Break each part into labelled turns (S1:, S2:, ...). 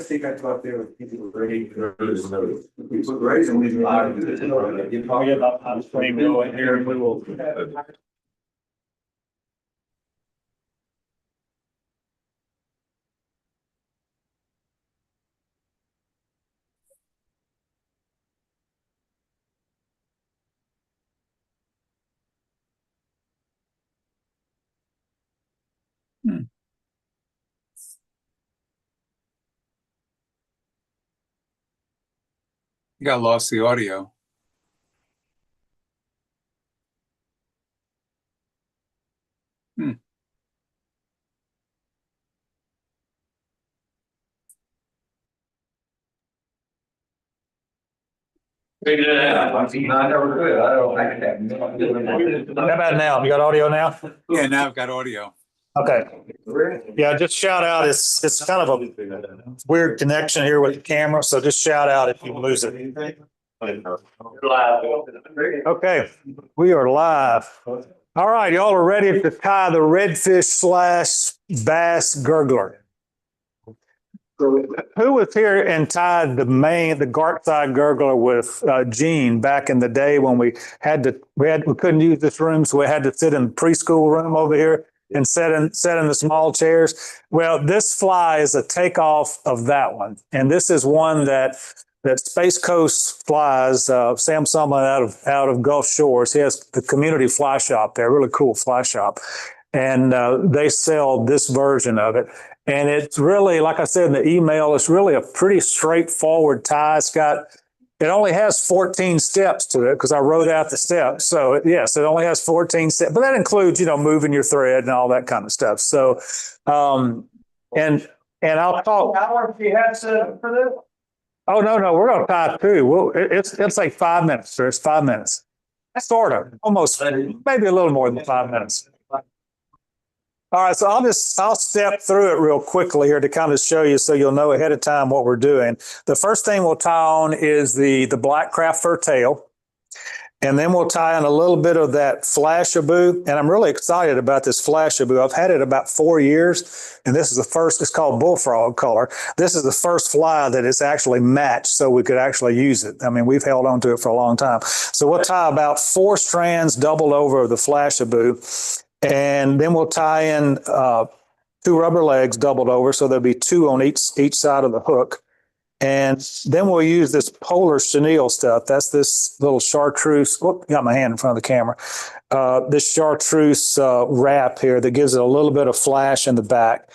S1: think I talked there with people ready. People ready and we live. You probably have a frame going here and we will.
S2: You got lost the audio.
S3: How about now? You got audio now?
S2: Yeah, now I've got audio.
S3: Okay. Yeah, just shout out. It's kind of a weird connection here with the camera, so just shout out if you lose it. Okay, we are live. All right, y'all are ready to tie the redfish / bass gurgler. Who was here and tied the Gartside Gurgler with Gene back in the day when we couldn't use this room, so we had to sit in the preschool room over here and sit in the small chairs. Well, this fly is a takeoff of that one, and this is one that Space Coast flies. Sam Sumlin out of Gulf Shores. He has the community fly shop there, really cool fly shop, and they sell this version of it. And it's really, like I said in the email, it's really a pretty straightforward tie. It only has 14 steps to it because I wrote out the steps. So yes, it only has 14 steps, but that includes, moving your thread and all that kind of stuff. So, and I'll talk.
S1: How long have you had set for this?
S3: Oh, no, we're going to tie two. Well, it's like 5 minutes, sir. It's 5 minutes. Sort of, almost, maybe a little more than 5 minutes. All right, so I'll step through it real quickly here to kind of show you so you'll know ahead of time what we're doing. The first thing we'll tie on is the black craft fur tail. And then we'll tie in a little bit of that Flashabou. And I'm really excited about this Flashabou. I've had it about 4 years, and this is the first, it's called Bullfrog color. This is the first fly that it's actually matched so we could actually use it. I mean, we've held on to it for a long time. So we'll tie about 4 strands doubled over of the Flashabou. And then we'll tie in 2 rubber legs doubled over, so there'll be 2 on each side of the hook. And then we'll use this Polar Chenille stuff. That's this little Chartreuse. Got my hand in front of the camera. This Chartreuse wrap here that gives it a little bit of flash in the back.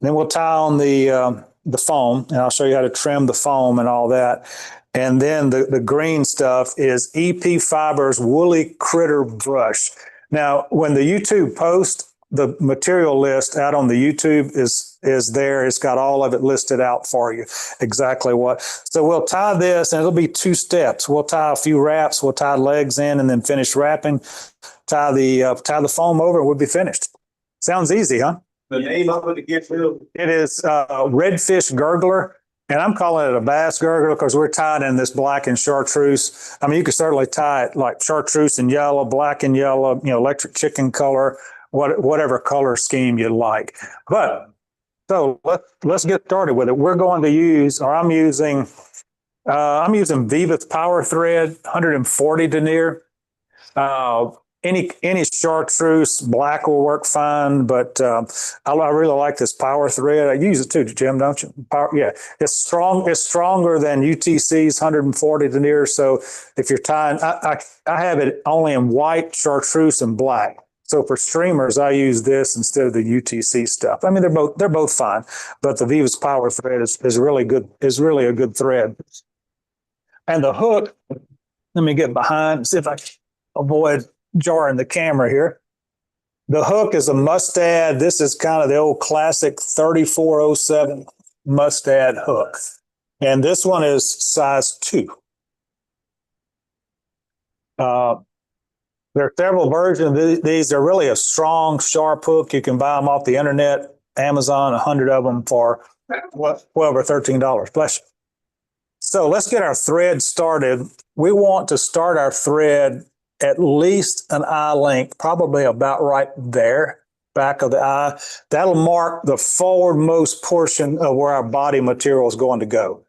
S3: And then we'll tie on the foam, and I'll show you how to trim the foam and all that. And then the green stuff is EP Fibers Woolly Critter Brush. Now, when the YouTube post, the material list out on the YouTube is there. It's got all of it listed out for you, exactly what. So we'll tie this, and it'll be 2 steps. We'll tie a few wraps. We'll tie legs in and then finish wrapping. Tie the foam over, and we'll be finished. Sounds easy, huh?
S1: The name of it again, Phil?
S3: It is Redfish Gurgler. And I'm calling it a bass gurgler because we're tied in this black and chartreuse. I mean, you could certainly tie it like chartreuse and yellow, black and yellow, electric chicken color, whatever color scheme you like. But so let's get started with it. We're going to use, or I'm using Viva's Power Thread 140 denier. Any chartreuse black will work fine, but I really like this Power Thread. I use it too, Jim, don't you? Yeah, it's strong. It's stronger than UTC's 140 denier. So if you're tying, I have it only in white, chartreuse, and black. So for streamers, I use this instead of the UTC stuff. I mean, they're both fine, but the Viva's Power Thread is really good. Is really a good thread. And the hook, let me get behind, see if I can avoid jarring the camera here. The hook is a Mustad. This is kind of the old classic 3407 Mustad hook. And this one is size 2. There are several versions of these. They're really a strong, sharp hook. You can buy them off the internet, Amazon, 100 of them for $12 or $13. Bless you. So let's get our thread started. We want to start our thread at least an eye length, probably about right there, back of the eye. That'll mark the forwardmost portion of where our body material is going to go.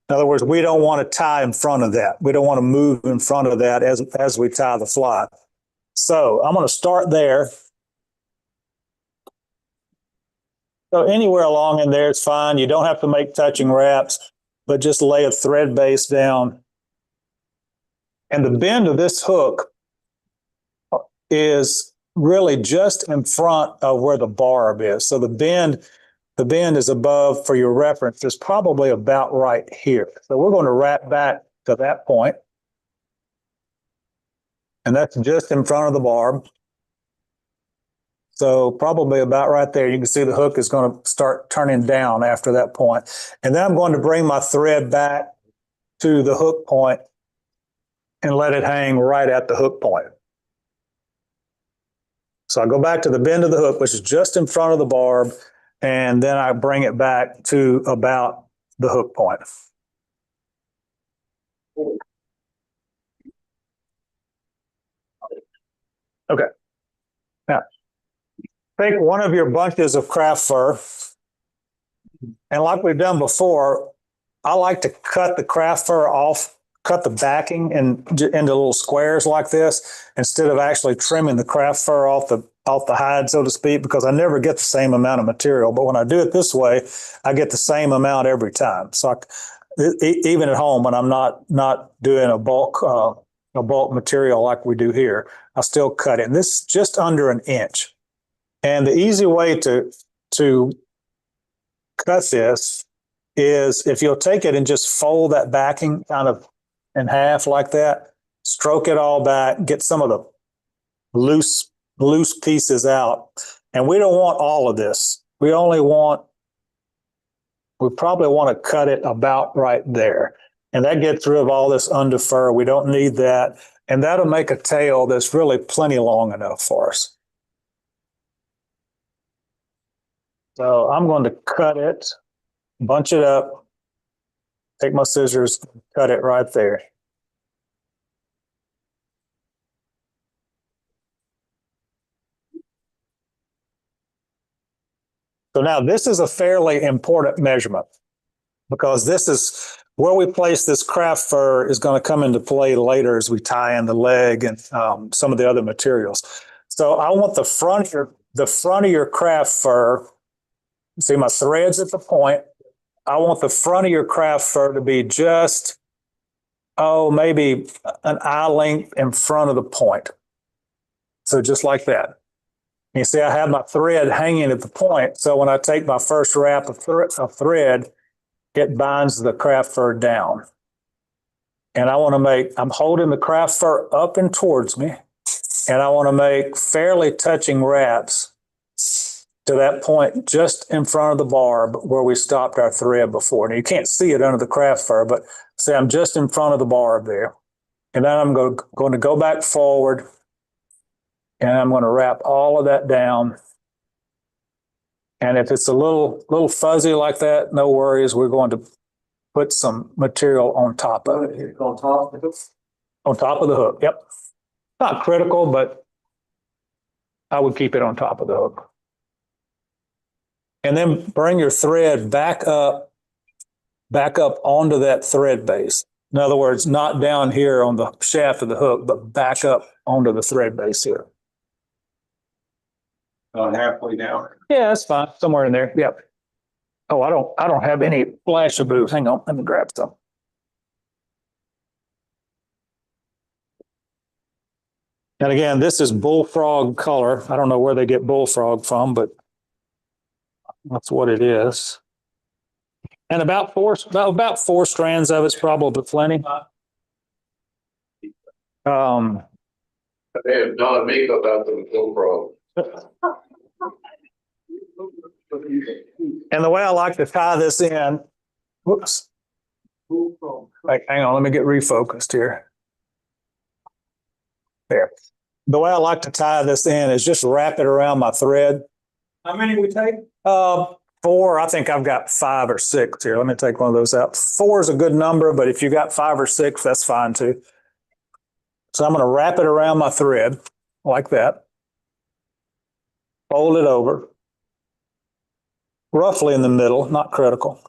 S3: In other words, we don't want to tie in front of that. We don't want to move in front of that as we tie the fly. So I'm going to start there. So anywhere along in there, it's fine. You don't have to make touching wraps, but just lay a thread base down. And the bend of this hook is really just in front of where the barb is. So the bend is above, for your reference, is probably about right here. So we're going to wrap back to that point. And that's just in front of the barb. So probably about right there. You can see the hook is going to start turning down after that point. And then I'm going to bring my thread back to the hook point and let it hang right at the hook point. So I go back to the bend of the hook, which is just in front of the barb, and then I bring it back to about the hook point. Okay. Now, take one of your bunches of craft fur, and like we've done before, I like to cut the craft fur off, cut the backing into little squares like this, instead of actually trimming the craft fur off the hide, so to speak, because I never get the same amount of material. But when I do it this way, I get the same amount every time. So even at home, when I'm not doing a bulk material like we do here, I still cut it. And this is just under an inch. And the easy way to cut this is if you'll take it and just fold that backing kind of in half like that, stroke it all back, get some of the loose pieces out. And we don't want all of this. We probably want to cut it about right there. And that gets rid of all this under fur. We don't need that. And that'll make a tail that's really plenty long enough for us. So I'm going to cut it, bunch it up, take my scissors, cut it right there. So now this is a fairly important measurement, because this is where we place this craft fur is going to come into play later as we tie in the leg and some of the other materials. So I want the front of your craft fur. See my threads at the point. I want the front of your craft fur to be just, maybe an eye length in front of the point. So just like that. You see, I have my thread hanging at the point. So when I take my first wrap of thread, it binds the craft fur down. And I'm holding the craft fur up and towards me. And I want to make fairly touching wraps to that point just in front of the barb where we stopped our thread before. Now you can't see it under the craft fur, but say I'm just in front of the barb there. And then I'm going to go back forward, and I'm going to wrap all of that down. And if it's a little fuzzy like that, no worries. We're going to put some material on top of it. On top of the hook, yep. Not critical, but I would keep it on top of the hook. And then bring your thread back up onto that thread base. In other words, not down here on the shaft of the hook, but back up onto the thread base here.
S1: Halfway down.
S3: Yeah, that's fine. Somewhere in there. Yep. Oh, I don't have any Flashabou. Hang on, let me grab some. And again, this is Bullfrog color. I don't know where they get Bullfrog from, but that's what it is. And about four strands of it's probably plenty.
S4: They have done makeup out of the Bullfrog.
S3: And the way I like to tie this in, whoops. Like, hang on, let me get refocused here. There. The way I like to tie this in is just wrap it around my thread. How many we take? 4. I think I've got 5 or 6 here. Let me take one of those out. 4 is a good number, but if you got 5 or 6, that's fine too. So I'm going to wrap it around my thread like that. fold it over, roughly in the middle, not critical.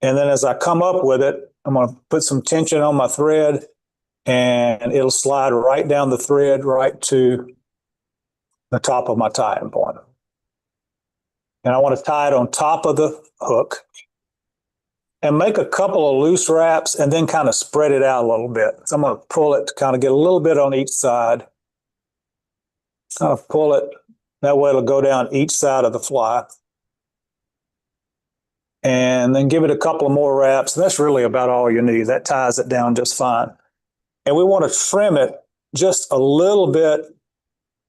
S3: And then as I come up with it, I'm going to put some tension on my thread, and it'll slide right down the thread right to the top of my tying point. And I want to tie it on top of the hook and make a couple of loose wraps and then kind of spread it out a little bit. So I'm going to pull it to kind of get a little bit on each side. Kind of pull it. That way it'll go down each side of the fly. And then give it a couple of more wraps. That's really about all you need. That ties it down just fine. And we want to trim it just a little bit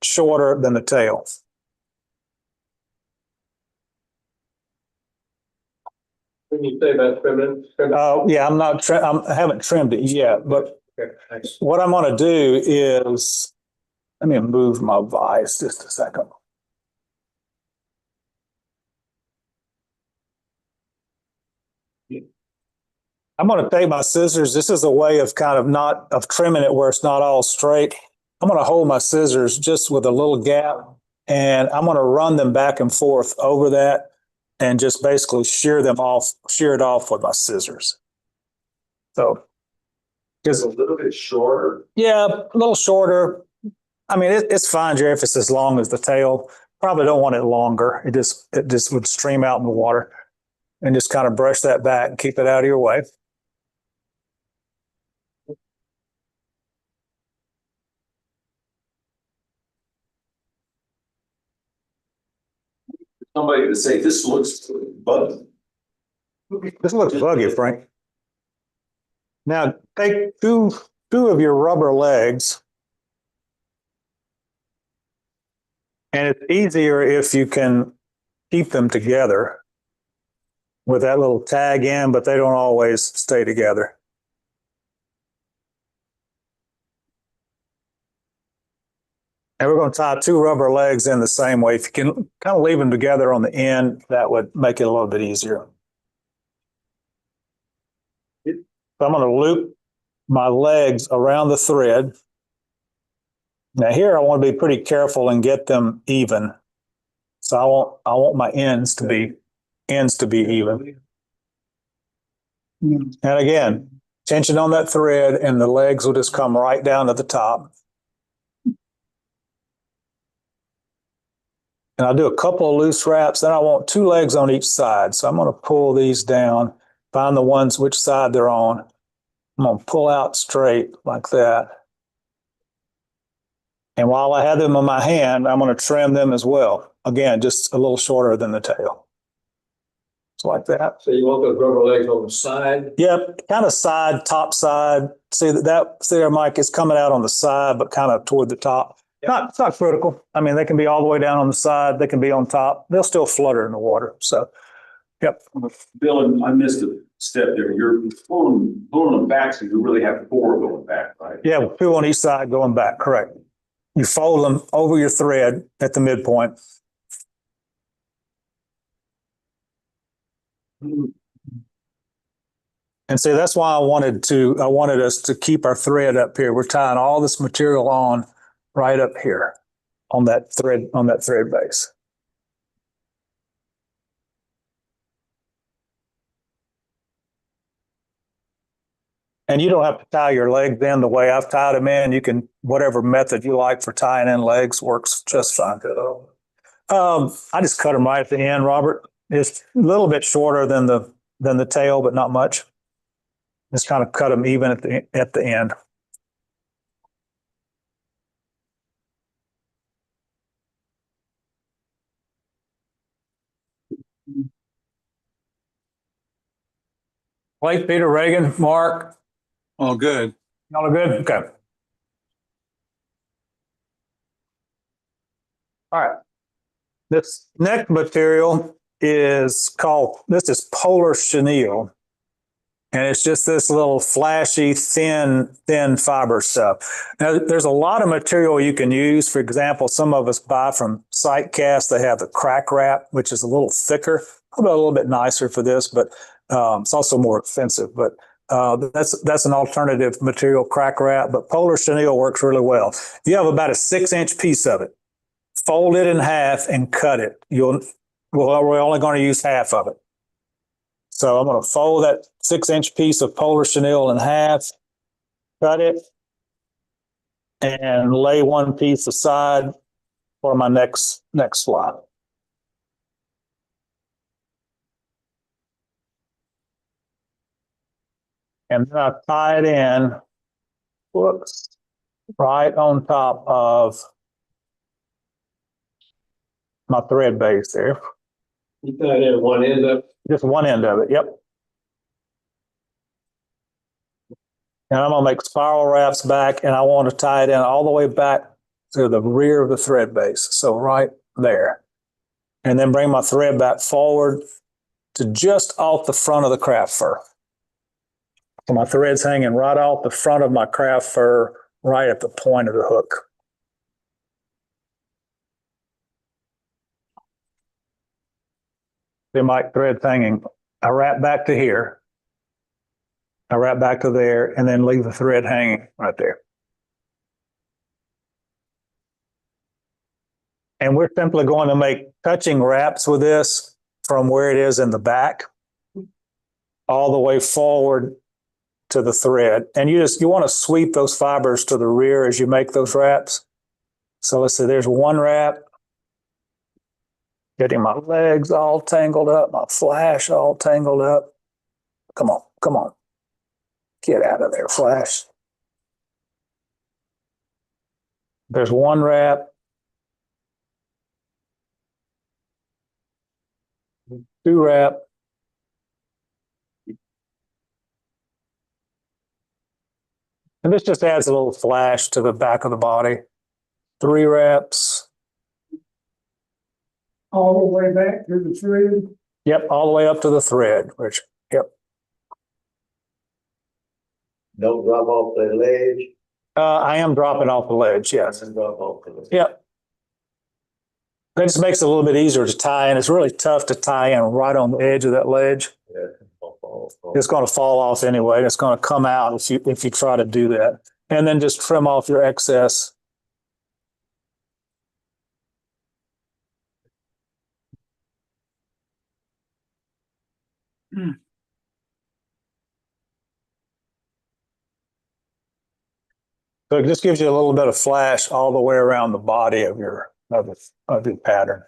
S3: shorter than the tail.
S5: When you say about trimming?
S3: Yeah, I haven't trimmed it yet, but what I'm going to do is, let me move my vise just a second. I'm going to take my scissors. This is a way of of trimming it where it's not all straight. I'm going to hold my scissors just with a little gap, and I'm going to run them back and forth over that and just basically shear it off with my scissors. So,
S1: It's a little bit shorter.
S3: yeah, a little shorter. I mean, it's fine, Jerry, if it's as long as the tail. Probably don't want it longer. It just would stream out in the water. And just kind of brush that back and keep it out of your way.
S1: Somebody to say, this looks buggy.
S3: This looks buggy, Frank. Now take two of your rubber legs, and it's easier if you can keep them together with that little tag in, but they don't always stay together. And we're going to tie two rubber legs in the same way. If you can kind of leave them together on the end, that would make it a little bit easier. So I'm going to loop my legs around the thread. Now here I want to be pretty careful and get them even. So I want my ends to be even. And again, tension on that thread and the legs will just come right down to the top. And I'll do a couple of loose wraps. Then I want two legs on each side. So I'm going to pull these down, find the ones which side they're on. I'm going to pull out straight like that. And while I have them in my hand, I'm going to trim them as well. Again, just a little shorter than the tail. So like that.
S5: So you want those rubber legs on the side?
S3: Yep, kind of side, top side. See there, Mike, it's coming out on the side, but kind of toward the top. It's not critical. I mean, they can be all the way down on the side. They can be on top. They'll still flutter in the water. So, yep.
S1: Bill, I missed a step there. You're pulling them back, so you really have four going back, right?
S3: Yeah, two on each side going back, correct. You fold them over your thread at the midpoint. And see, that's why I wanted us to keep our thread up here. We're tying all this material on right up here on that thread base. And you don't have to tie your legs in the way I've tied them in. You can, whatever method you like for tying in legs works just fine. I just cut them right at the end, Robert. It's a little bit shorter than the tail, but not much. Just kind of cut them even at the end. Blake, Peter, Reagan, Mark.
S2: All good.
S3: Y'all are good? Okay. All right. This next material is Polar Chenille. And it's just this little flashy, thin fiber stuff. Now, there's a lot of material you can use. For example, some of us buy from Sightcast. They have the crack wrap, which is a little thicker, probably a little bit nicer for this, but it's also more expensive. But that's an alternative material, crack wrap. But Polar Chenille works really well. You have about a 6-inch piece of it. fold it in half and cut it. We're only going to use half of it. So I'm going to fold that 6-inch piece of Polar Chenille in half, cut it, and lay one piece aside for my next fly. And then I tie it in, whoops, right on top of my thread base there.
S5: You got it in one end up.
S3: Just one end of it, yep. And I'm gonna make spiral wraps back, and I want to tie it in all the way back to the rear of the thread base. So right there. And then bring my thread back forward to just off the front of the craft fur. So my thread's hanging right off the front of my craft fur, right at the point of the hook. Then my thread's hanging. I wrap back to here. I wrap back to there, and then leave the thread hanging right there. And we're simply going to make touching wraps with this from where it is in the back all the way forward to the thread. And you want to sweep those fibers to the rear as you make those wraps. So let's see, there's one wrap. Getting my legs all tangled up, my flash all tangled up. Come on, come on. Get out of there, Flash. There's one wrap. Two wrap. And this just adds a little flash to the back of the body. 3 wraps.
S6: All the way back to the thread.
S3: Yep, all the way up to the thread, which, yep.
S4: Don't drop off the ledge.
S3: I am dropping off the ledge, yes.
S4: Drop off the ledge.
S3: Yep. That just makes it a little bit easier to tie in. It's really tough to tie in right on the edge of that ledge.
S4: Yeah.
S3: It's going to fall off anyway. And it's going to come out if you try to do that. And then just trim off your excess. So it just gives you a little bit of flash all the way around the body of your pattern.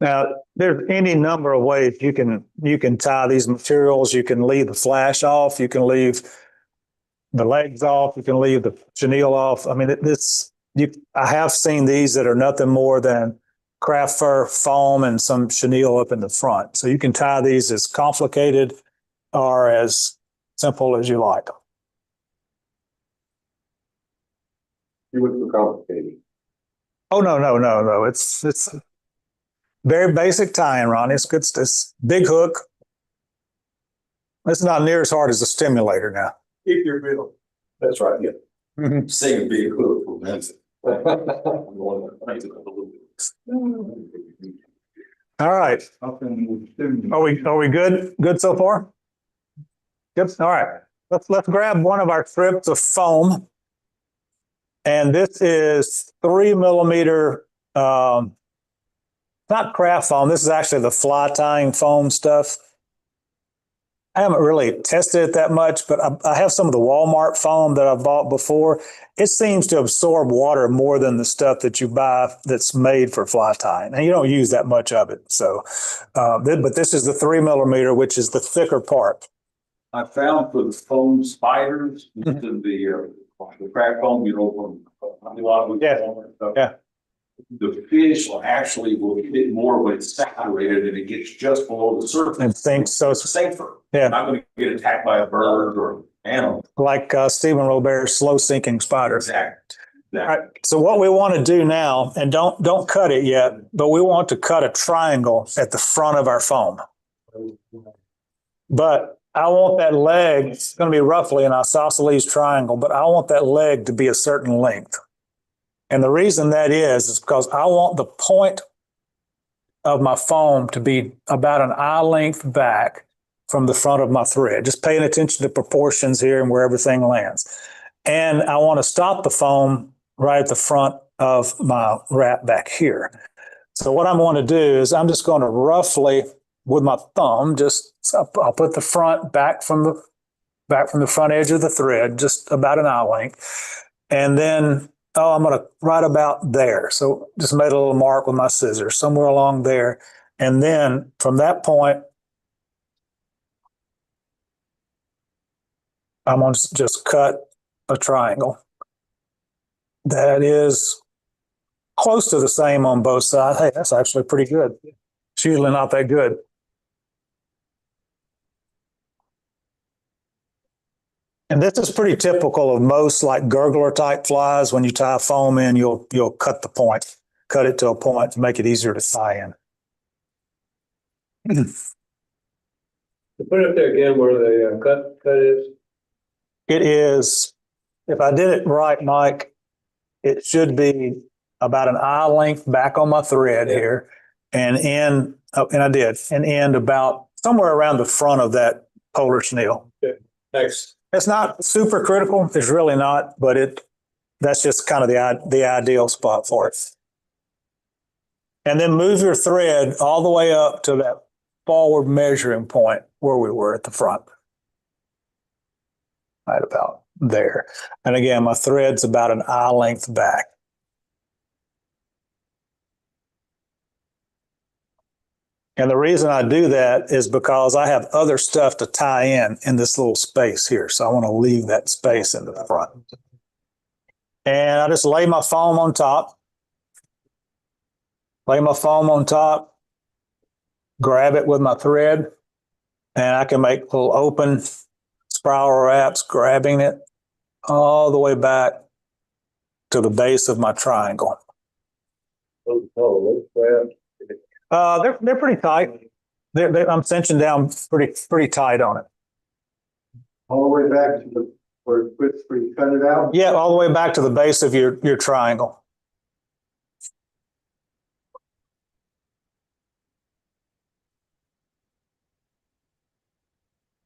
S3: Now, there's any number of ways you can tie these materials. You can leave the flash off. You can leave the legs off. You can leave the chenille off. I mean, I have seen these that are nothing more than craft fur, foam, and some chenille up in the front. So you can tie these as complicated or as simple as you like.
S4: You wouldn't be complicated.
S3: Oh, no. It's very basic tying, Ron. It's good. It's big hook. It's not near as hard as a stimulator now.
S1: Keep your middle.
S4: That's right, yeah.
S1: Say a big hook. That's it.
S3: All right. Are we good? Good so far? Good. All right. Let's grab one of our strips of foam. And this is 3 millimeter, not craft foam. This is actually the fly tying foam stuff. I haven't really tested it that much, but I have some of the Walmart foam that I've bought before. It seems to absorb water more than the stuff that you buy that's made for fly tying. And you don't use that much of it. So, but this is the 3 millimeter, which is the thicker part.
S1: I found for the foam spiders, the craft foam,
S3: Yeah.
S1: The fish actually will fit more when it's saturated and it gets just below the surface.
S3: And thinks so.
S1: It's safer.
S3: Yeah.
S1: Not going to get attacked by a bird or animal.
S3: Like Stephen Robert's slow sinking spider.
S1: Exactly.
S3: All right. So what we want to do now, and don't cut it yet, but we want to cut a triangle at the front of our foam. But I want that leg, it's going to be roughly an isosceles triangle, but I want that leg to be a certain length. And the reason that is because I want the point of my foam to be about an eye length back from the front of my thread, just paying attention to proportions here and where everything lands. And I want to stop the foam right at the front of my wrap back here. So what I'm going to do is I'm just going to roughly, with my thumb, I'll put the front back from the front edge of the thread, just about an eye length. And then, I'm going to right about there. So just made a little mark with my scissors somewhere along there. And then from that point, I'm going to just cut a triangle that is close to the same on both sides. Hey, that's actually pretty good. It's usually not that good. And this is pretty typical of most like gurgler type flies. When you tie foam in, you'll cut the point, cut it to a point to make it easier to tie in.
S5: Put it up there again where the cut is.
S3: It is, if I did it right, Mike, it should be about an eye length back on my thread here and end about somewhere around the front of that Polar Chenille.
S5: Thanks.
S3: It's not super critical. It's really not, but that's just kind of the ideal spot for it. And then move your thread all the way up to that forward measuring point where we were at the front. Right about there. And again, my thread's about an eye length back. And the reason I do that is because I have other stuff to tie in this little space here. So I want to leave that space in the front. And I just lay my foam on top. Lay my foam on top. Grab it with my thread. And I can make little open spiral wraps, grabbing it all the way back to the base of my triangle. They're pretty tight. I'm cinching down pretty tight on it.
S4: All the way back to where it quits, where you cut it out?
S3: Yeah, all the way back to the base of your triangle.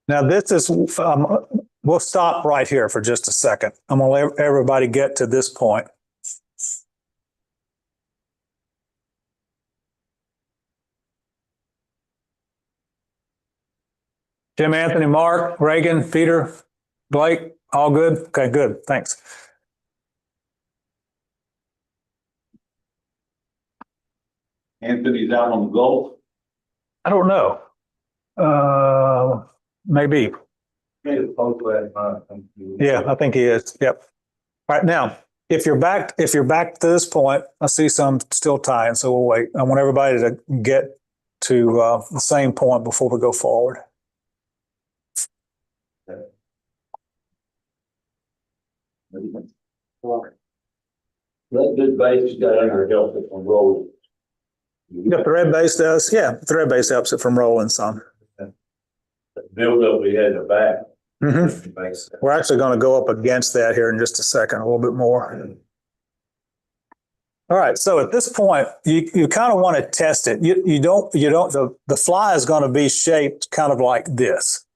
S3: Now this is, we'll stop right here for just a second. I'm going to let everybody get to this point. Jim, Anthony, Mark, Reagan, Peter, Blake, all good? Okay, good. Thanks.
S1: Anthony's out on the Gulf.
S3: I don't know. Maybe. Yeah, I think he is. Yep. All right, now, if you're back to this point, I see some still tying, so we'll wait. I want everybody to get to the same point before we go forward.
S5: That good base got under help it from rolling.
S3: The thread base does, yeah. The thread base helps it from rolling some.
S5: The build up we had in the back.
S3: Mm-hmm. We're actually going to go up against that here in just a second, a little bit more. All right, so at this point, you kind of want to test it. The fly is going to be shaped kind of like this,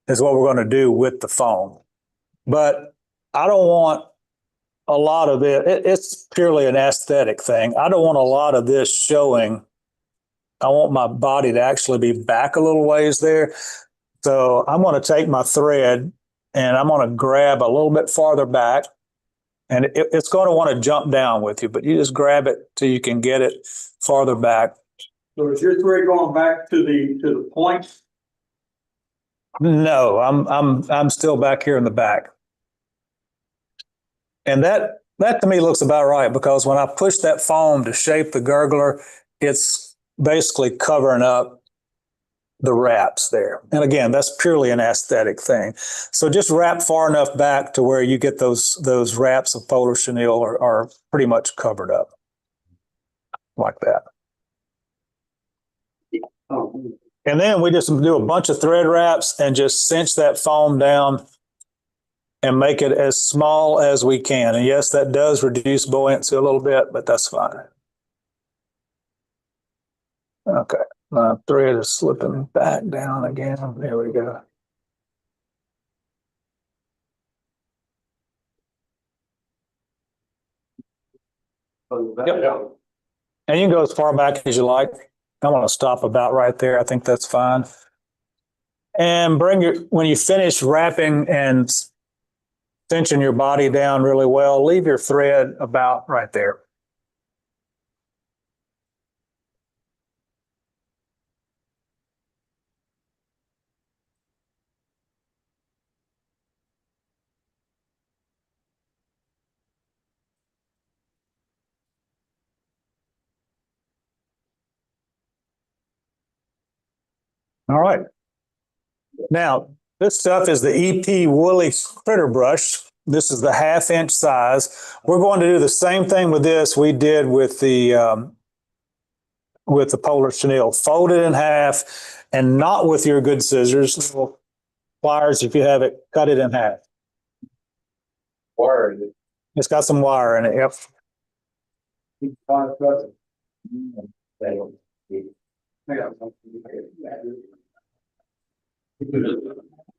S3: is what we're going to do with the foam. But I don't want a lot of it. It's purely an aesthetic thing. I don't want a lot of this showing. I want my body to actually be back a little ways there. So I'm going to take my thread and I'm going to grab a little bit farther back. And it's going to want to jump down with you, but you just grab it till you can get it farther back.
S6: So is your thread going back to the points?
S3: No, I'm still back here in the back. And that to me looks about right, because when I push that foam to shape the gurgler, it's basically covering up the wraps there. And again, that's purely an aesthetic thing. So just wrap far enough back to where you get those wraps of Polar Chenille are pretty much covered up like that. And then we just do a bunch of thread wraps and just cinch that foam down and make it as small as we can. And yes, that does reduce buoyancy a little bit, but that's fine. Okay, my thread is slipping back down again. There we go. Yep. And you can go as far back as you like. I'm going to stop about right there. I think that's fine. And when you finish wrapping and cinching your body down really well, leave your thread about right there. All right. Now, this stuff is the EP Woolly Critter brush. This is the 1/2 inch size. We're going to do the same thing with this we did with the Polar Chenille. Fold it in half, and not with your good scissors, little pliers if you have it, cut it in half.
S5: Wire.
S3: It's got some wire in it, yep.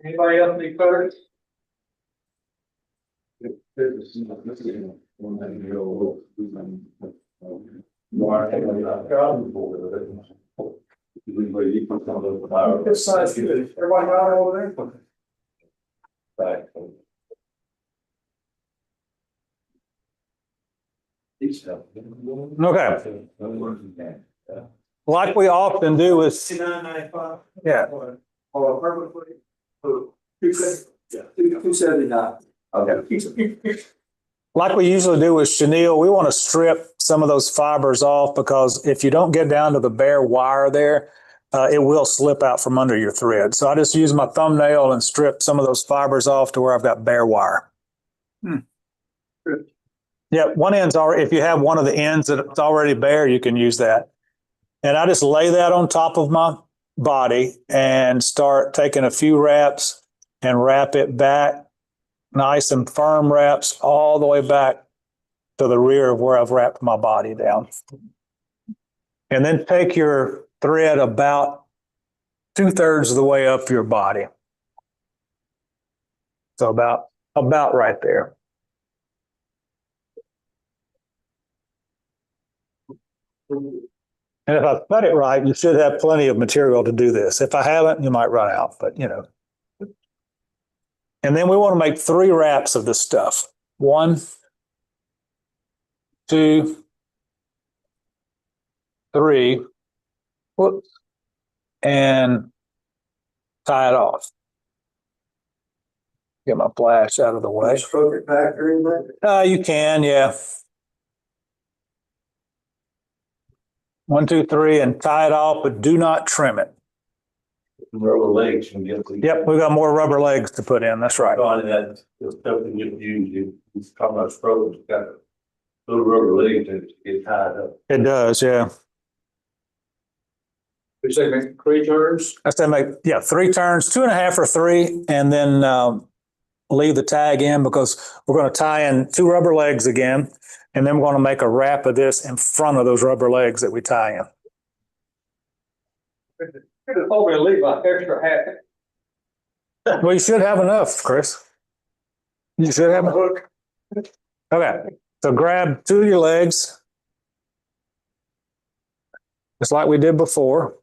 S6: Anybody else need cutters? This size good. Everybody got it over there?
S3: Okay. Like we often do with,
S6: $69.95.
S3: yeah,
S6: Or perfectly. 279. Okay.
S3: like we usually do with chenille, we want to strip some of those fibers off, because if you don't get down to the bare wire there, it will slip out from under your thread. So I just use my thumbnail and strip some of those fibers off to where I've got bare wire. Yeah, one end's already, if you have one of the ends that's already bare, you can use that. And I just lay that on top of my body and start taking a few wraps and wrap it back, nice and firm wraps all the way back to the rear of where I've wrapped my body down. And then take your thread about 2/3 of the way up your body. So about right there. And if I cut it right, you should have plenty of material to do this. If I haven't, you might run out, but you know. And then we want to make 3 wraps of this stuff. 1, 2, 3. Whoops. And tie it off. Get my flash out of the way.
S4: Stroke it back or anything?
S3: You can, yeah. 1, 2, 3, and tie it off, but do not trim it.
S5: Rubber legs and get.
S3: Yep, we've got more rubber legs to put in. That's right.
S5: On that, the stuff that you use, it's talking about stroke, it's got little rubber legs that get tied up.
S3: It does, yeah.
S5: You say make 3 turns?
S3: I said make, yeah, 3 turns, 2.5 or 3, and then leave the tag in, because we're going to tie in 2 rubber legs again, and then we're going to make a wrap of this in front of those rubber legs that we tie in.
S6: You could probably leave an extra half.
S3: Well, you should have enough, Chris. You should have enough. Okay, so grab 2 of your legs, just like we did before.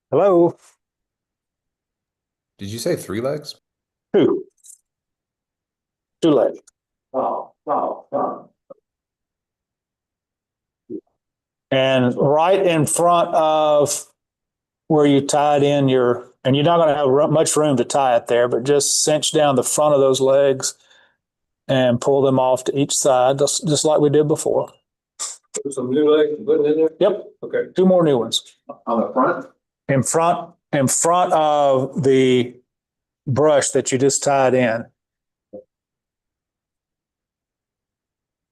S3: Hello?
S7: Did you say 3 legs?
S3: 2. 2 legs.
S5: Oh.
S3: And right in front of where you tied in your, and you're not going to have much room to tie it there, but just cinch down the front of those legs and pull them off to each side, just like we did before.
S5: Put some new legs and put it in there?
S3: Yep.
S5: Okay.
S3: 2 more new ones.
S5: On the front?
S3: In front of the brush that you just tied in.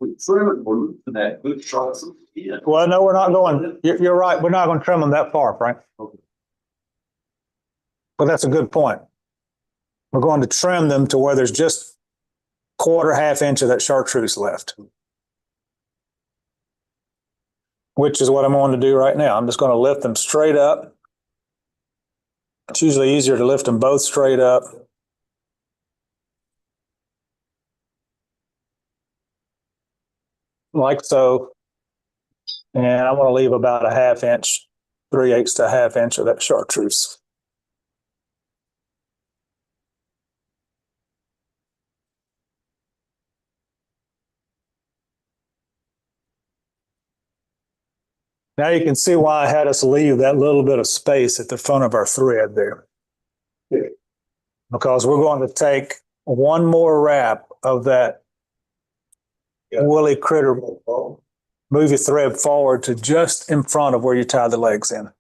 S5: We trim it, we're losing that good shots. Yeah.
S3: Well, no, we're not going, you're right. We're not going to trim them that far, Frank.
S5: Okay.
S3: But that's a good point. We're going to trim them to where there's just 1/4 1/2 inch of that chartreuse left. which is what I'm going to do right now. I'm just going to lift them straight up. It's usually easier to lift them both straight up. Like so. And I want to leave about a 1/2 inch, 3/8 to a 1/2 inch of that chartreuse. Now you can see why I had us leave that little bit of space at the front of our thread there. Because we're going to take one more wrap of that woolly critter. Move your thread forward to just in front of where you tie the legs in.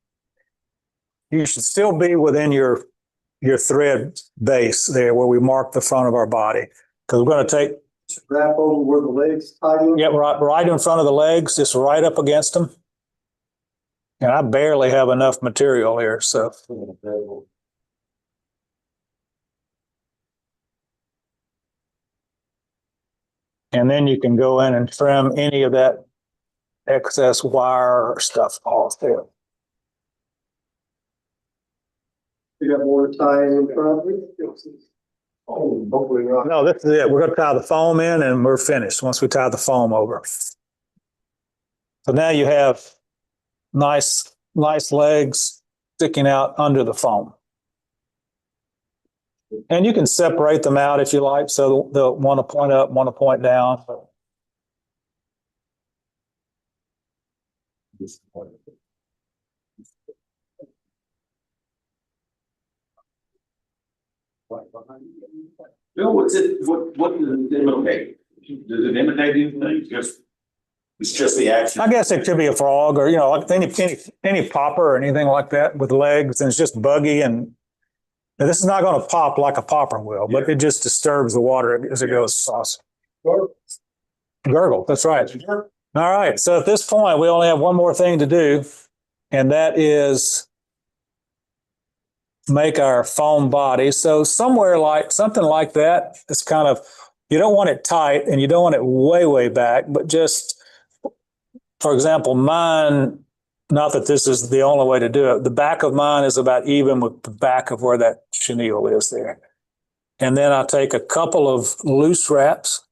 S3: You should still be within your thread base there where we mark the front of our body. Because we're going to take.
S4: Wrap over where the legs tie in?
S3: Yep, right in front of the legs, just right up against them. And I barely have enough material here, so. And then you can go in and trim any of that excess wire or stuff off there.
S4: You got more to tie in front of you? Oh, hopefully not.
S3: No, this is it. We're going to tie the foam in and we're finished once we tie the foam over. So now you have nice legs sticking out under the foam. And you can separate them out if you like, so they'll want to point up, want to point down.
S1: Bill, what does it imitate? Does it imitate anything? It's just the action.
S3: I guess it could be a frog or, like any popper or anything like that with legs, and it's just buggy. And this is not going to pop like a popper will, but it just disturbs the water as it goes. Gurgle, that's right. All right. So at this point, we only have one more thing to do, and that is make our foam body. So somewhere like something like that, it's kind of, you don't want it tight and you don't want it way, way back, but just, for example, mine, not that this is the only way to do it, the back of mine is about even with the back of where that chenille is there. And then I'll take a couple of loose wraps,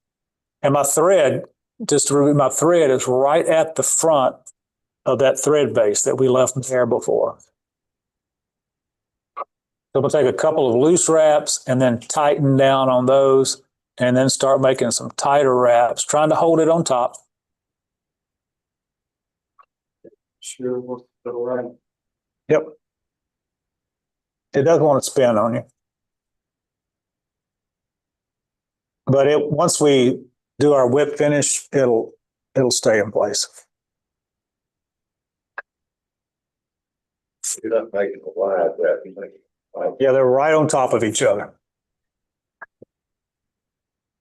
S3: and my thread, just to remember, my thread is right at the front of that thread base that we left there before. So we'll take a couple of loose wraps and then tighten down on those, and then start making some tighter wraps, trying to hold it on top.
S4: Sure, what's the right?
S3: Yep. It doesn't want to spin on you. But once we do our whip finish, it'll stay in place.
S5: You're not making a wide wrap, you're making a wide.
S3: Yeah, they're right on top of each other.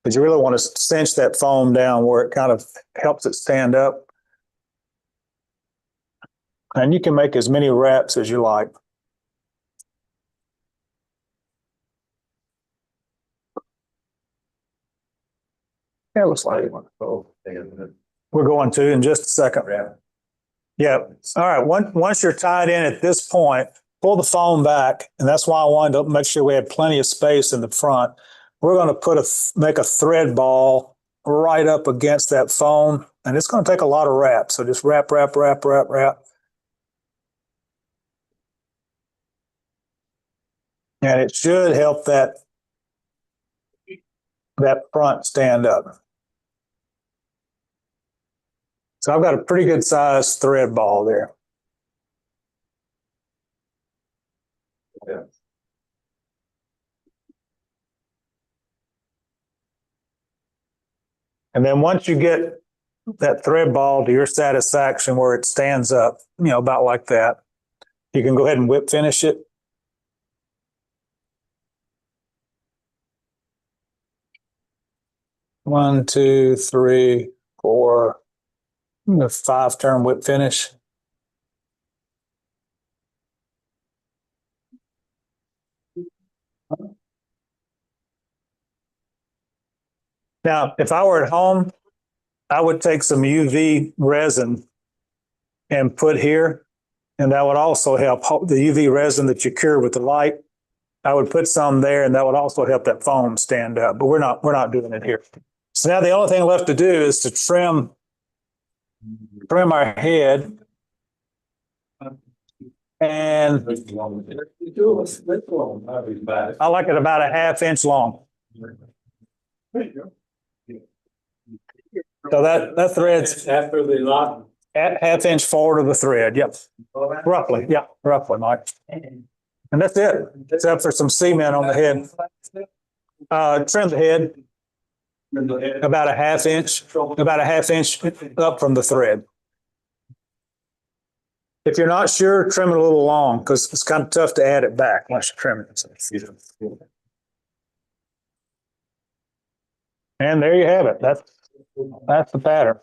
S3: But you really want to cinch that foam down where it kind of helps it stand up. And you can make as many wraps as you like. Yeah, it looks like it. We're going to in just a second. Yeah. All right. Once you're tied in at this point, pull the foam back. And that's why I wanted to make sure we had plenty of space in the front. We're going to make a thread ball right up against that foam. And it's going to take a lot of wraps. So just wrap, wrap, wrap, wrap, wrap. And it should help that front stand up. So I've got a pretty good sized thread ball there.
S5: Yeah.
S3: And then once you get that thread ball to your satisfaction where it stands up, about like that, you can go ahead and whip finish it. One, two, three, four, 5-turn whip finish. Now, if I were at home, I would take some UV resin and put here. And that would also help the UV resin that you cure with the light. I would put some there and that would also help that foam stand up, but we're not doing it here. So now the only thing left to do is to trim our head. And I like it about a 1/2 inch long. So that thread's
S5: After the lock.
S3: at 1/2 inch forward of the thread. Yep. Roughly. Yeah, roughly, Mike. And that's it, except for some cement on the head. Trim the head about a 1/2 inch up from the thread. If you're not sure, trim it a little long because it's kind of tough to add it back once you trim it. And there you have it. That's the pattern.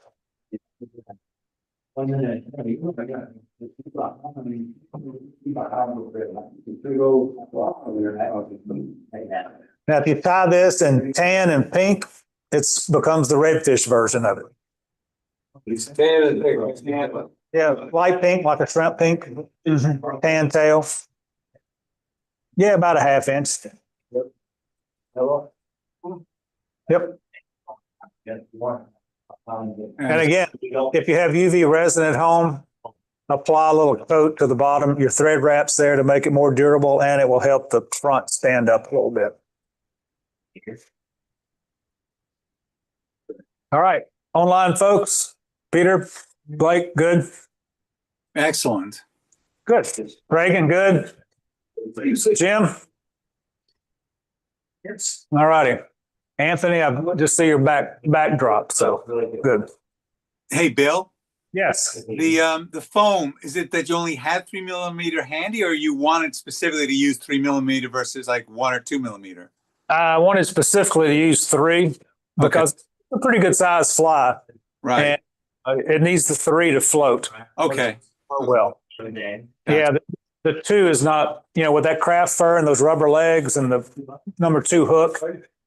S3: Now, if you tie this in tan and pink, it becomes the redfish version of it. Yeah, light pink, like a shrimp pink, tan tail. Yeah, about a 1/2 inch. Yep. And again, if you have UV resin at home, apply a little coat to the bottom. Your thread wraps there to make it more durable, and it will help the front stand up a little bit. All right, online folks, Peter, Blake, good?
S2: Excellent.
S3: Good. Reagan, good? Jim?
S4: Yes.
S3: All righty. Anthony, I just see your backdrop, so good.
S2: Hey, Bill,
S3: Yes.
S2: the foam, is it that you only had 3 millimeter handy, or you wanted specifically to use 3 millimeter versus like 1 or 2 millimeter?
S3: I wanted specifically to use 3 because it's a pretty good size fly.
S2: Right.
S3: And it needs the 3 to float.
S2: Okay.
S3: Well, yeah, the 2 is not, with that craft fur and those rubber legs and the number 2 hook,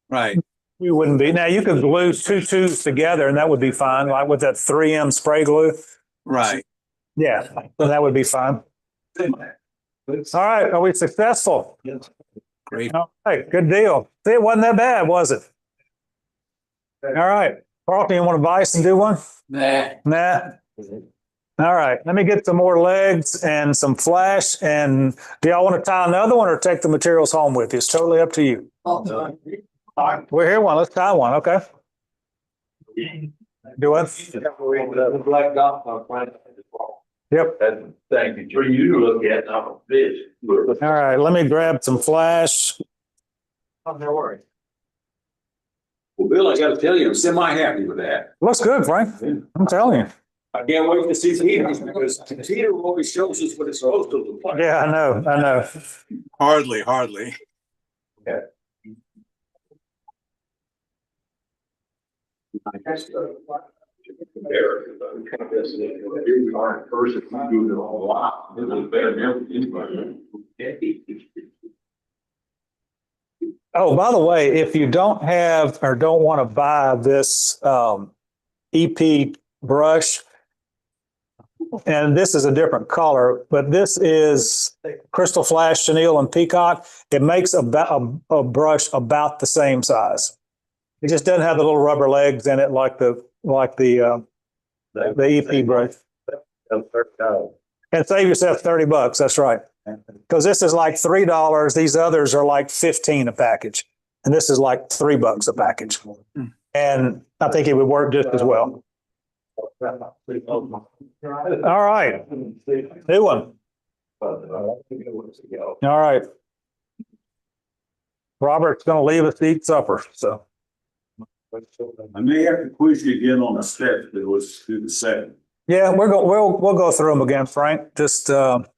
S2: Right.
S3: you wouldn't be. Now you could glue 2 tubes together and that would be fine, like with that 3M spray glue.
S2: Right.
S3: Yeah, so that would be fine. All right, are we successful?
S2: Great.
S3: All right, good deal. See, it wasn't that bad, was it? All right, Carlton, you want to vise and do one? Nah. All right, let me get some more legs and some flash. And do y'all want to tie another one or take the materials home with you? It's totally up to you. We're here one. Let's tie one. Okay. Do what?
S5: The black dot on front.
S3: Yep.
S5: Thank you. For you to look at, I'm a fish.
S3: All right, let me grab some flash.
S5: Oh, no worries.
S7: Well, Bill, I gotta tell you, I'm semi-happy with that.
S3: Looks good, Frank. I'm telling you.
S7: I can't wait to see Peter's because Peter always shows us what it's supposed to look like.
S3: Yeah, I know.
S2: Hardly.
S7: Here we are in person, we do it a lot. It was better than everything.
S3: Oh, by the way, if you don't have or don't want to buy this EP brush, and this is a different color, but this is Crystal Flash Chenille and Peacock. It makes a brush about the same size. It just doesn't have the little rubber legs in it like the EP brush. And save yourself $30. That's right. Because this is like $3. These others are like $15 a package. And this is like $3 a package. And I think it would work just as well. All right. New one. All right. Robert's going to leave us to eat supper. So
S7: I may have to quiz you again on the steps that was through the second.
S3: yeah, we'll go through them again, Frank. Just up.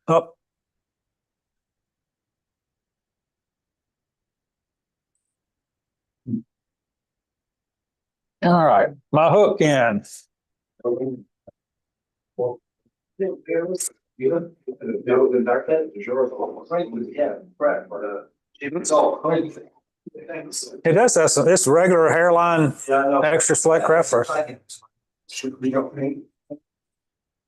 S3: All right, my hook in. It does have some, it's regular hairline extra select craft fur.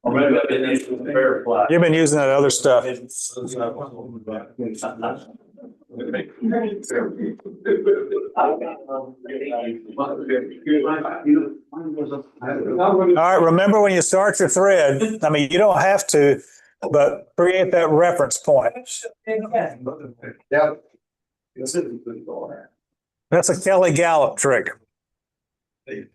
S5: Or maybe I didn't use the fair fly.
S3: You've been using that other stuff. All right, remember when you start your thread, I mean, you don't have to, but create that reference point. That's a Kelly Gallup trick. To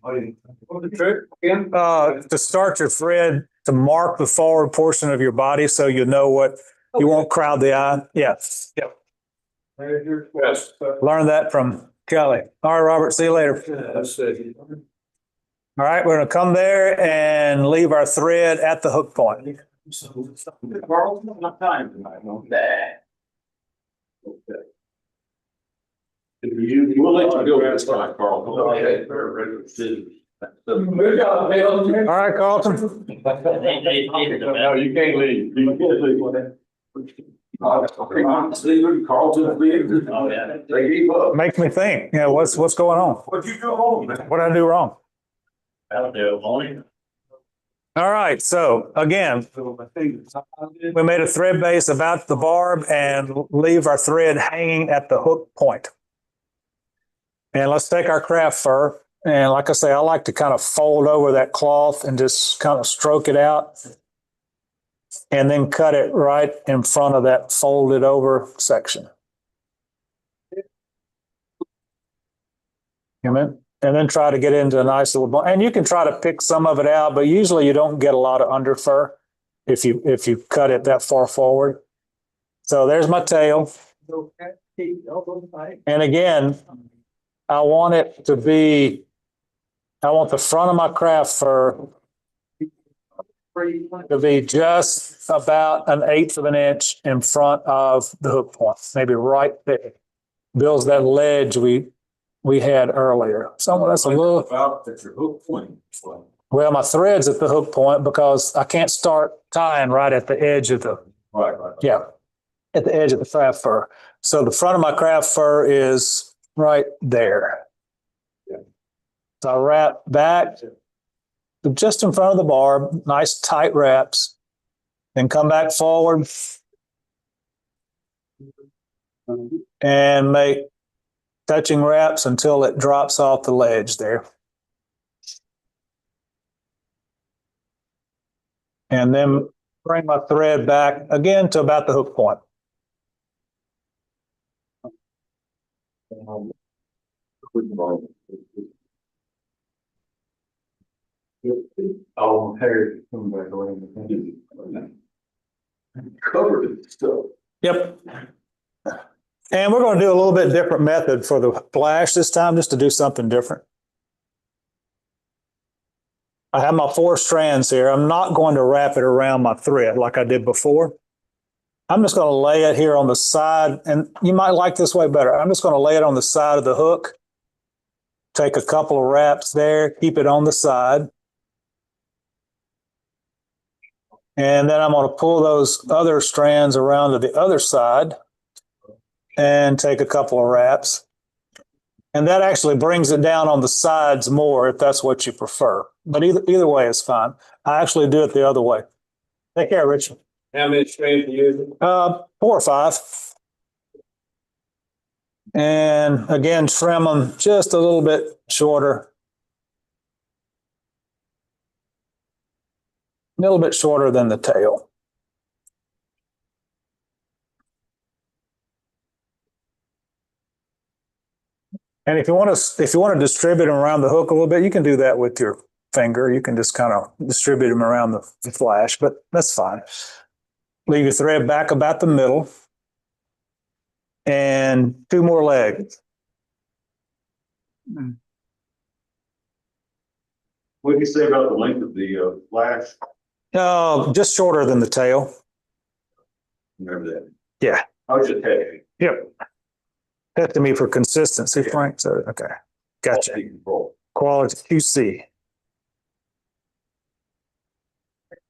S3: start your thread, to mark the forward portion of your body so you know what, you won't crowd the eye. Yes. Yep.
S5: Yes.
S3: Learn that from Kelly. All right, Robert, see you later. All right, we're gonna come there and leave our thread at the hook point.
S5: Carl, not time tonight, no? Okay. We'll let you go this time, Carl. Okay.
S3: All right, Carlton.
S5: No, you can't leave. You can't leave. Carlton, leave. Oh, yeah. They gave up.
S3: Makes me think, yeah, what's going on?
S5: What'd you go home?
S3: What did I do wrong?
S5: I'll do it, morning.
S3: All right, so again, we made a thread base about the barb and leave our thread hanging at the hook point. And let's take our craft fur. And like I say, I like to kind of fold over that cloth and just kind of stroke it out. And then cut it right in front of that folded over section. Amen. And then try to get into a nice little bone. And you can try to pick some of it out, but usually you don't get a lot of under fur if you cut it that far forward. So there's my tail. And again, I want the front of my craft fur to be just about 1/8 of an inch in front of the hook point, maybe right there. Builds that ledge we had earlier. So that's a little.
S5: About at your hook point.
S3: Well, my thread's at the hook point because I can't start tying right at the edge of the.
S5: Right.
S3: Yeah, at the edge of the craft fur. So the front of my craft fur is right there.
S5: Yeah.
S3: So I wrap back just in front of the barb, nice tight wraps, then come back forward and make touching wraps until it drops off the ledge there. And then bring my thread back again to about the hook point.
S5: Oh, hair come back around. Covered it still.
S3: Yep. And we're going to do a little bit different method for the flash this time, just to do something different. I have my 4 strands here. I'm not going to wrap it around my thread like I did before. I'm just going to lay it here on the side, and you might like this way better. I'm just going to lay it on the side of the hook. Take a couple of wraps there, keep it on the side. And then I'm going to pull those other strands around to the other side and take a couple of wraps. And that actually brings it down on the sides more if that's what you prefer. But either way is fine. I actually do it the other way. Take care, Richard.
S5: How many strands do you use?
S3: 4 or 5. And again, trim them just a little bit shorter. A little bit shorter than the tail. And if you want to distribute them around the hook a little bit, you can do that with your finger. You can just kind of distribute them around the flash, but that's fine. Leave your thread back about the middle. And 2 more legs.
S5: What do you say about the length of the flash?
S3: Just shorter than the tail.
S5: Remember that?
S3: Yeah.
S5: I was just heavy.
S3: Yep. That to me for consistency, Frank. So, okay. Gotcha.
S5: Control.
S3: Quality QC.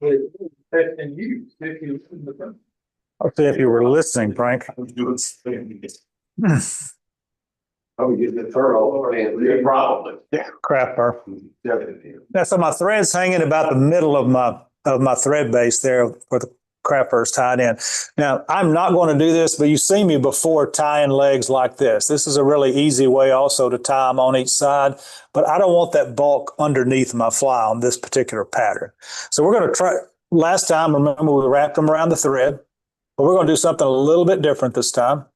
S5: And you,
S3: I'll see if you were listening, Frank.
S5: I was doing probably getting the fur all over and probably.
S3: Yeah, crap.
S5: Definitely.
S3: Now, so my thread's hanging about the middle of my of my thread base there where the crapper is tied in. Now, I'm not going to do this, but you've seen me before tying legs like this. This is a really easy way also to tie them on each side, but I don't want that bulk underneath my fly on this particular pattern. So we're going to try, last time, remember we wrapped them around the thread, but we're going to do something a little bit different this time.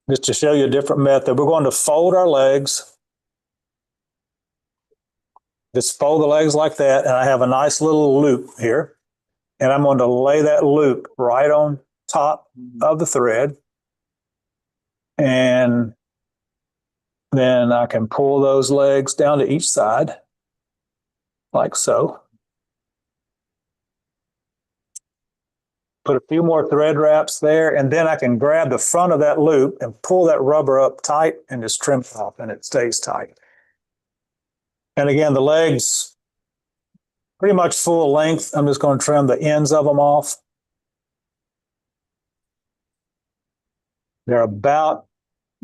S3: Just to show you a different method, we're going to fold our legs. Just fold the legs like that, and I have a nice little loop here. And I'm going to lay that loop right on top of the thread. And then I can pull those legs down to each side, like so. Put a few more thread wraps there, and then I can grab the front of that loop and pull that rubber up tight and just trim it off, and it stays tight. And again, the legs, pretty much full length. I'm just going to trim the ends of them off. They're about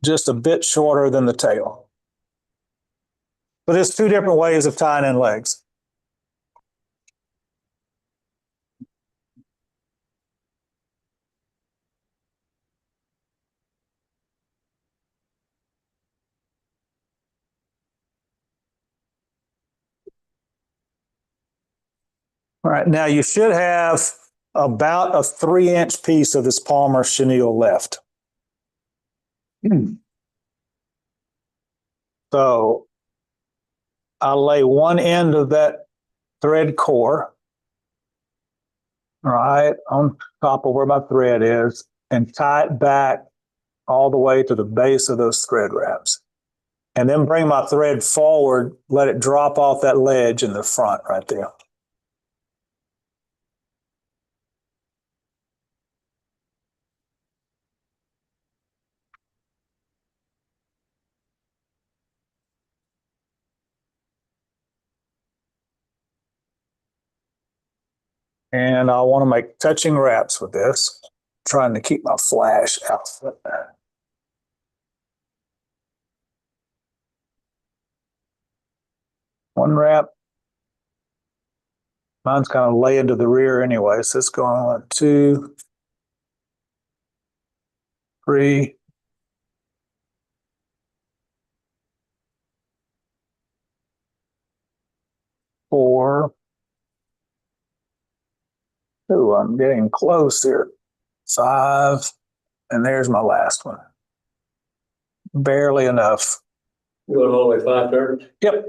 S3: just a bit shorter than the tail. But there's two different ways of tying in legs. All right, now you should have about a 3-inch piece of this Polar Chenille left. So I'll lay one end of that thread core right on top of where my thread is and tie it back all the way to the base of those thread wraps. And then bring my thread forward, let it drop off that ledge in the front right there. And I want to make touching wraps with this, trying to keep my flash out. One wrap. Mine's kind of laying to the rear anyway, so it's going on 2, 3, 4. Ooh, I'm getting close here. 5, and there's my last one. Barely enough.
S5: You going all the way 5/3?
S3: Yep.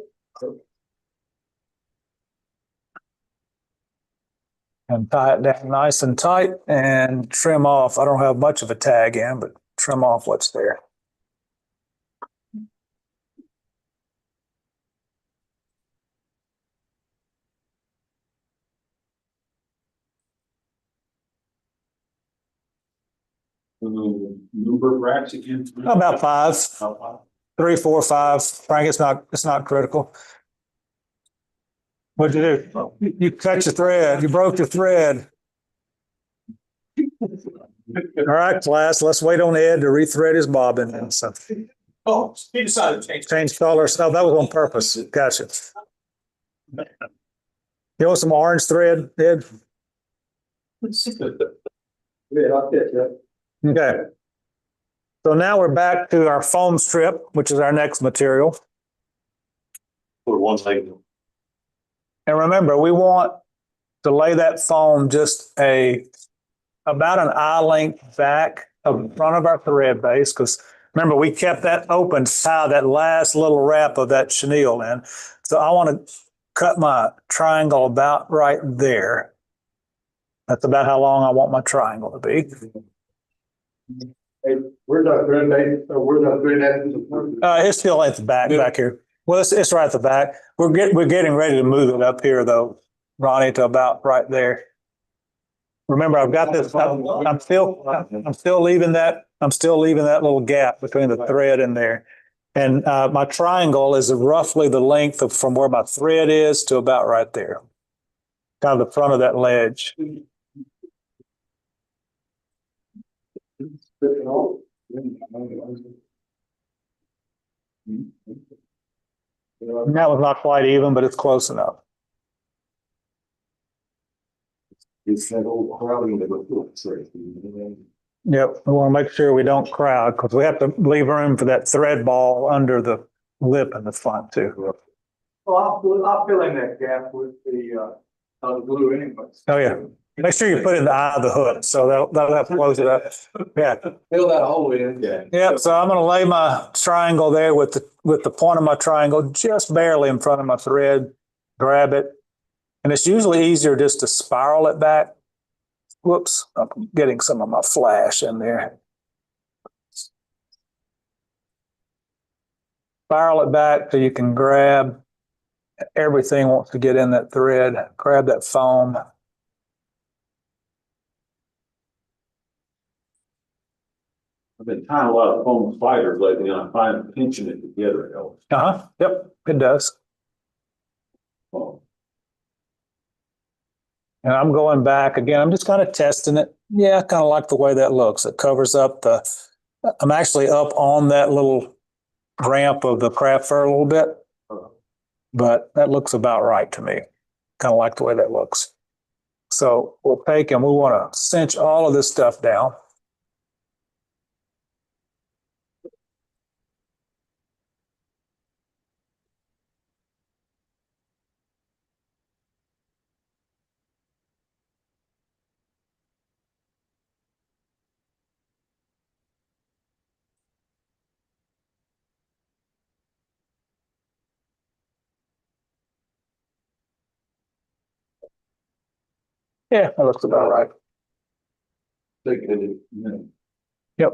S3: And tie it down nice and tight and trim off. I don't have much of a tag in, but trim off what's there.
S7: Number of racks again?
S3: About 5, 3, 4, 5. Frank, it's not critical. What'd you do? You cut your thread. You broke your thread. All right, class, let's wait on Ed to rethread his bobbin. And so,
S6: Oh, he decided to
S3: change colors. Oh, that was on purpose. Gotcha. You want some orange thread, Ed?
S4: Yeah, I'll get that.
S3: Okay. So now we're back to our foam strip, which is our next material.
S5: Put one leg.
S3: And remember, we want to lay that foam just about an eye length back of the front of our thread base, because remember, we kept that open to tie that last little wrap of that chenille in. So I want to cut my triangle about right there. That's about how long I want my triangle to be.
S4: Hey, where's that thread, baby? Where's that thread at?
S3: It's still at the back here. Well, it's right at the back. We're getting ready to move it up here though, Ronnie, to about right there. Remember, I've got this. I'm still leaving that little gap between the thread and there, and my triangle is roughly the length of from where my thread is to about right there, kind of the front of that ledge. And that was not quite even, but it's close enough.
S7: It's that old crowding that goes through it, sorry.
S3: Yep, we want to make sure we don't crowd because we have to leave room for that thread ball under the lip in the front too.
S6: Well, I'll fill in that gap with the glue anyways.
S3: Oh, yeah. Make sure you put it in the eye of the hook, so that'll help close it up. Yeah.
S5: Fill that hole in.
S7: Yeah.
S3: Yep, so I'm gonna lay my triangle there with the point of my triangle just barely in front of my thread, grab it. And it's usually easier just to spiral it back. Whoops, I'm getting some of my flash in there. Spiral it back so you can grab everything wants to get in that thread, grab that foam.
S7: I've been tying a lot of foam spiders lately, and I find pinching it together helps.
S3: Uh-huh, yep, it does.
S7: Well,
S3: And I'm going back again, I'm just kind of testing it. Yeah, I kind of like the way that looks. It covers up I'm actually up on that little ramp of the craft fur a little bit, but that looks about right to me. Kind of like the way that looks. So we'll take and we want to cinch all of this stuff down. Yeah, that looks about right.
S7: take it, yeah.
S3: Yep.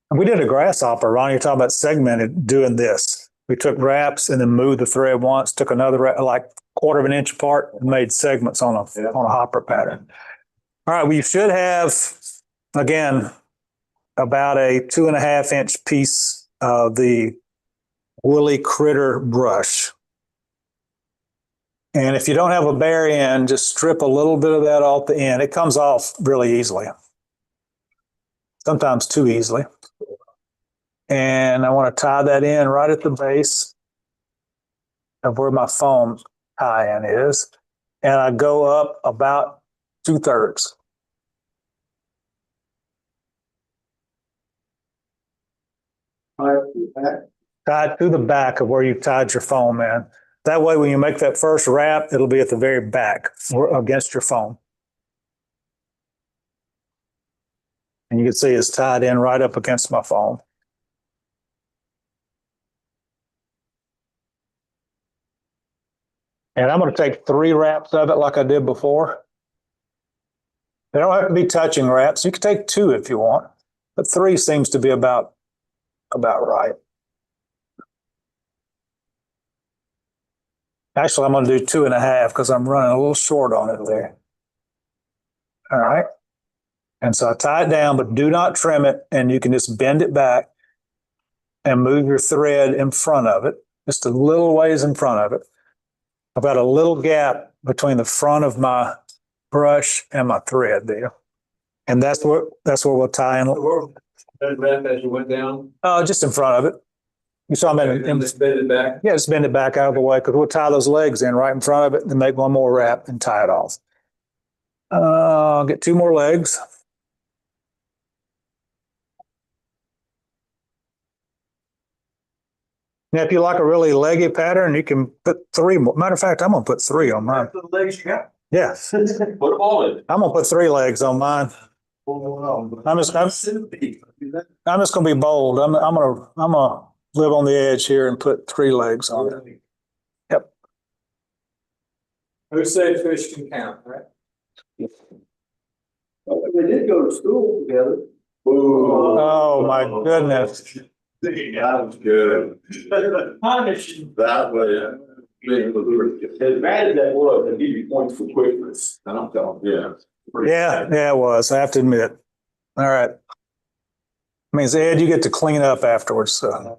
S3: And we did a grasshopper, Ron. You're talking about segmented doing this. We took wraps and then moved the thread once, took another wrap, like quarter of an inch apart and made segments on a hopper pattern. All right, we should have, again, about a 2.5 inch piece of the Woolly Critter brush. And if you don't have a bare end, just strip a little bit of that off the end. It comes off really easily, sometimes too easily. And I want to tie that in right at the base of where my foam tie-in is. And I go up about 2/3. Tie it to the back of where you've tied your foam in. That way, when you make that first wrap, it'll be at the very back or against your foam. And you can see it's tied in right up against my foam. And I'm going to take 3 wraps of it like I did before. They don't have to be touching wraps. You can take 2 if you want, but 3 seems to be about right. Actually, I'm going to do 2.5 because I'm running a little short on it there. All right. And so I tie it down, but do not trim it. And you can just bend it back and move your thread in front of it, just a little ways in front of it. I've got a little gap between the front of my brush and my thread there. And that's where we'll tie in.
S5: That wrap as you went down.
S3: Just in front of it. You saw me
S5: And just bend it back.
S3: Yeah, just bend it back out of the way because we'll tie those legs in right in front of it and make one more wrap and tie it off. I'll get 2 more legs. Now, if you like a really leggy pattern, you can put 3 more. Matter of fact, I'm going to put 3 on mine.
S6: The legs you got.
S3: Yes.
S5: Put them all in.
S3: I'm going to put 3 legs on mine. I'm just going to be bold. I'm going to live on the edge here and put 3 legs on it. Yep.
S6: Who said fish can count, right?
S4: They did go to school together.
S3: Oh, my goodness.
S7: That was good.
S6: Punish.
S7: That way, as bad as that was, they give you points for quickness. And I'm telling you, yeah.
S3: Yeah, it was. I have to admit. All right. Means, Ed, you get to clean up afterwards. So.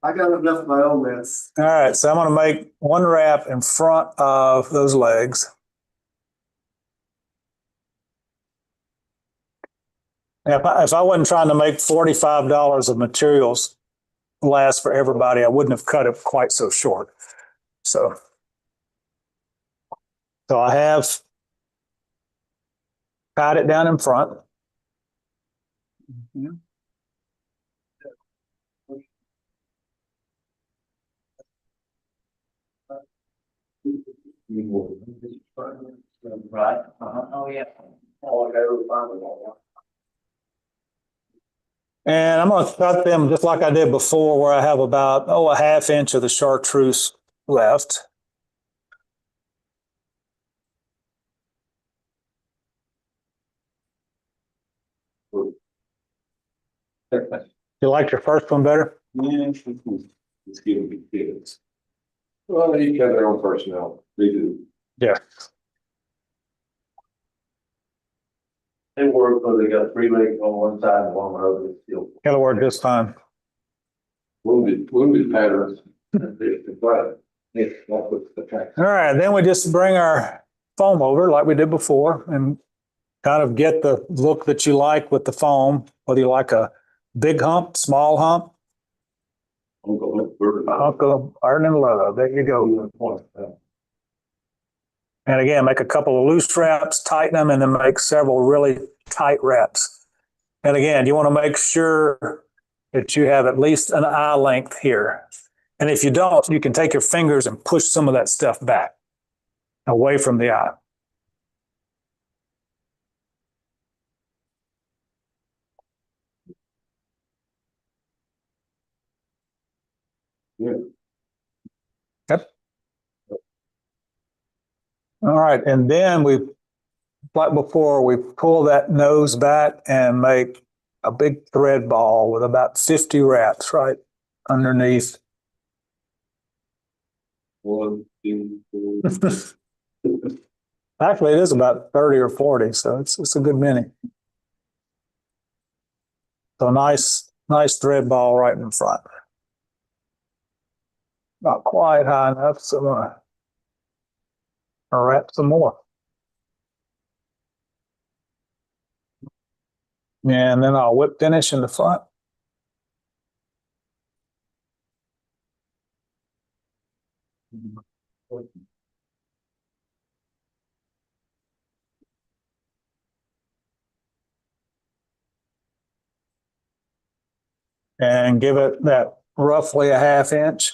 S4: I got enough of my own mess.
S3: All right, so I'm going to make 1 wrap in front of those legs. Now, if I wasn't trying to make $45 of materials last for everybody, I wouldn't have cut it quite so short. So I have tied it down in front.
S5: Right.
S6: Oh, yeah.
S3: And I'm going to cut them just like I did before, where I have about, a half inch of the chartreuse left. You like your first one better?
S7: Yeah, it's giving me kids. Well, they each have their own personnel. They do.
S3: Yeah.
S5: They work, but they got 3 legs on one side and one on the other. Still.
S3: It'll work just fine.
S7: Wounded patterns. But it's not with the track.
S3: All right, then we just bring our foam over like we did before and kind of get the look that you like with the foam, whether you like a big hump, small hump, hunk of iron and leather. There you go. And again, make a couple of loose wraps, tighten them, and then make several really tight wraps. And again, you want to make sure that you have at least an eye length here. And if you don't, you can take your fingers and push some of that stuff back away from the eye.
S7: Yeah.
S3: Yep. All right, and then we, like before, we pull that nose back and make a big thread ball with about 50 wraps right underneath.
S7: 1, 2, 3.
S3: Actually, it is about 30 or 40, so it's a good many. So nice thread ball right in front. Not quite high enough, so I'm gonna wrap some more. And then I'll whip finish in the front. And give it that roughly a half inch.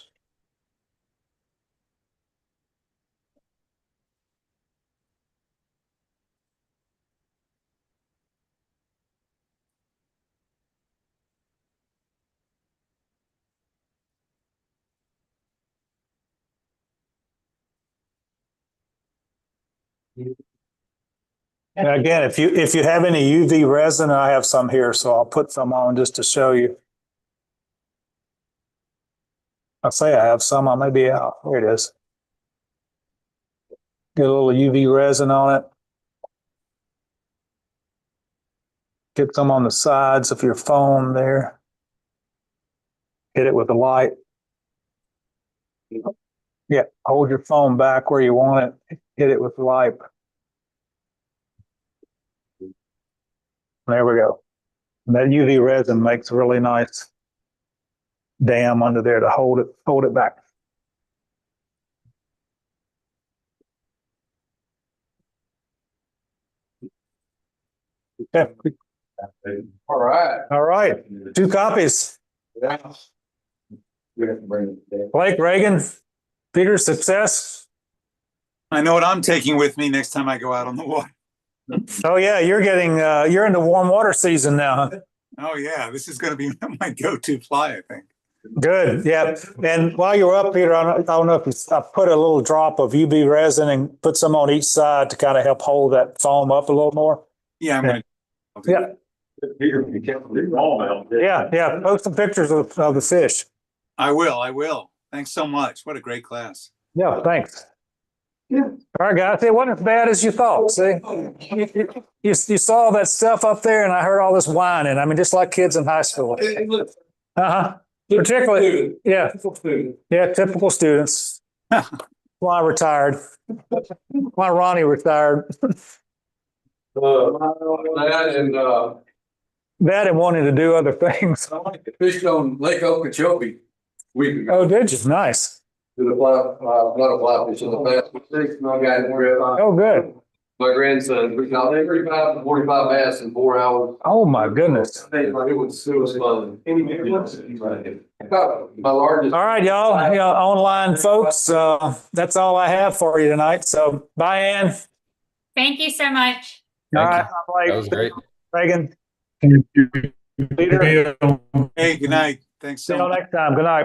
S3: And again, if you have any UV resin, I have some here, so I'll put some on just to show you. I say I have some, I may be out. Here it is. Get a little UV resin on it. Get some on the sides of your foam there. Hit it with the light. Yeah, hold your foam back where you want it. Hit it with the light. There we go. And that UV resin makes a really nice dam under there to hold it back. Okay.
S7: All right.
S3: All right. 2 copies.
S7: Yeah. We have to bring it.
S3: Blake, Reagan, Peter, success.
S2: I know what I'm taking with me next time I go out on the water.
S3: Oh yeah, you're in the warm water season now, huh?
S2: Oh yeah, this is going to be my go-to fly, I think.
S3: Good, yeah. And while you're up, Peter, I don't know if I put a little drop of UV resin and put some on each side to kind of help hold that foam up a little more.
S2: Yeah, I'm going to.
S3: Yeah. Yeah. Post some pictures of the fish.
S2: I will. Thanks so much. What a great class.
S3: Yeah, thanks. Yeah. All right, guys. It wasn't as bad as you thought. See, you saw that stuff up there, and I heard all this whining. I mean, just like kids in high school. Particularly, yeah, typical students. Why retired? Why Ronnie retired?
S7: That and
S3: that and wanting to do other things.
S7: Fished on Lake Okeechobee. We
S3: Oh, did you? Nice.
S7: did a fly, not a fly fish in the past, but six, my guy,
S3: Oh, good.
S7: my grandson, we caught 35 to 45 bass in 4 hours.
S3: Oh, my goodness.
S7: It was fun. My largest.
S3: All right, y'all, online folks, that's all I have for you tonight. So bye, Ann.
S8: Thank you so much.
S3: All right.
S9: That was great.
S3: Megan. Peter.
S2: Hey, good night. Thanks
S3: See
S2: so
S3: y'all
S2: much.
S3: next time. Good night.